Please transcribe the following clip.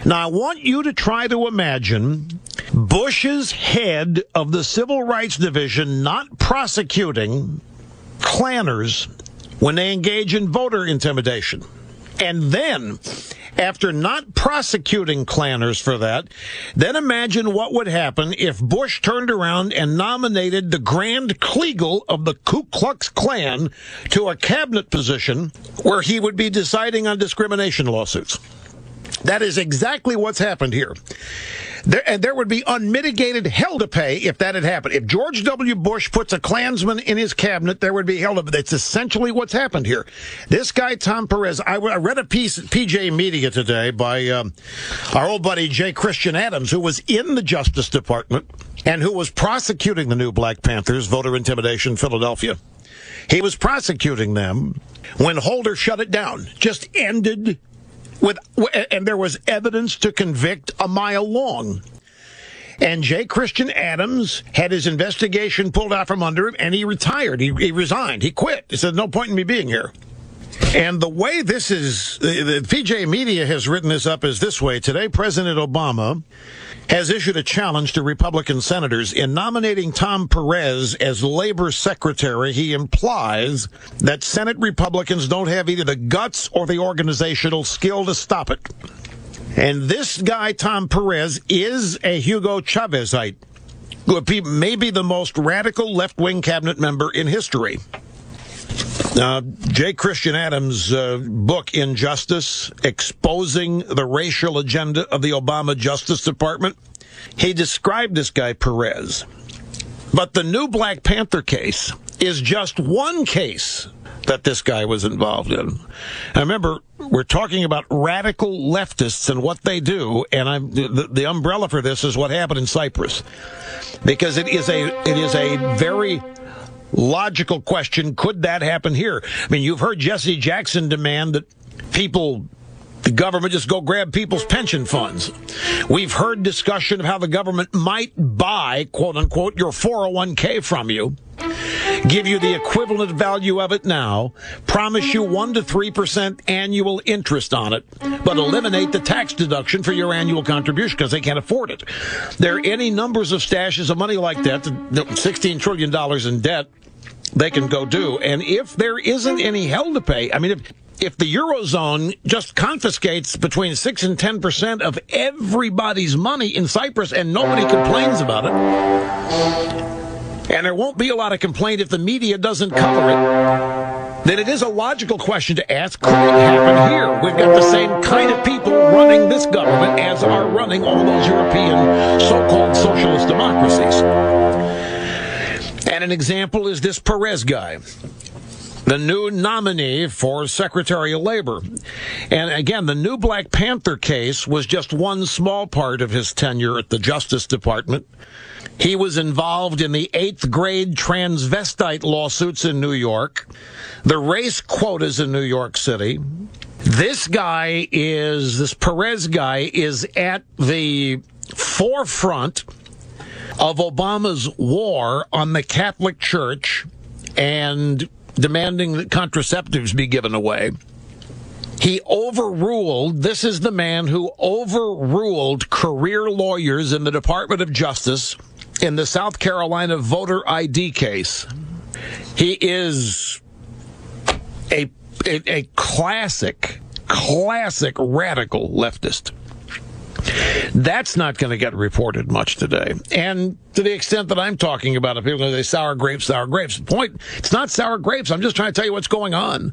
Now, I want you to try to imagine Bush's head of the Civil Rights Division not prosecuting Klanners when they engage in voter intimidation. And then, after not prosecuting Klanners for that, then imagine what would happen if Bush turned around and nominated the Grand Kleagle of the Ku Klux Klan to a cabinet position where he would be deciding on discrimination lawsuits. That is exactly what's happened here. There would be unmitigated hell to pay if that had happened. If George W. Bush puts a Klansman in his cabinet, there would be hell to pay. That's essentially what's happened here. This guy, Tom Perez, I read a piece at PJ Media today by our old buddy J. Christian Adams, who was in the Justice Department and who was prosecuting the new Black Panthers, voter intimidation in Philadelphia. He was prosecuting them when Holder shut it down, just ended and there was evidence to convict a mile long. And J. Christian Adams had his investigation pulled out from under him, and he retired. He resigned. He quit. He said, no point in me being here. And the way this is, the PJ Media has written this up is this way. Today, President Obama has issued a challenge to Republican senators. In nominating Tom Perez as labor secretary, he implies that Senate Republicans don't have either the guts or the organizational skill to stop it. And this guy, Tom Perez, is a Hugo Chavezite, maybe the most radical left-wing cabinet member in history. J. Christian Adams' book, Injustice, exposing the racial agenda of the Obama Justice Department, he described this guy, Perez. But the new Black Panther case is just one case that this guy was involved in. I remember, we're talking about radical leftists and what they do, and the umbrella for this is what happened in Cyprus. Because it is a very logical question. Could that happen here? I mean, you've heard Jesse Jackson demand that the government just go grab people's pension funds. We've heard discussion of how the government might buy, quote unquote, your 401k from you, give you the equivalent value of it now, promise you 1 to 3% annual interest on it, but eliminate the tax deduction for your annual contribution because they can't afford it. There are any numbers of stashes of money like that, $16 trillion in debt, they can go do. And if there isn't any hell to pay, I mean, if the Eurozone just confiscates between 6 and 10% of everybody's money in Cyprus and nobody complains about it, and there won't be a lot of complaint if the media doesn't cover it, then it is a logical question to ask, could it happen here? We've got the same kind of people running this government as are running all those European so-called socialist democracies. And an example is this Perez guy, the new nominee for Secretary of Labor. And again, the new Black Panther case was just one small part of his tenure at the Justice Department. He was involved in the 8th grade transvestite lawsuits in New York, the race quotas in New York City. This Perez guy is at the forefront of Obama's war on the Catholic Church and demanding that contraceptives be given away. This is the man who overruled career lawyers in the Department of Justice in the South Carolina voter ID case. He is a classic radical leftist. That's not going to get reported much today. And to the extent that I'm talking about it, people are going to say sour grapes. The point, it's not sour grapes. I'm just trying to tell you what's going on.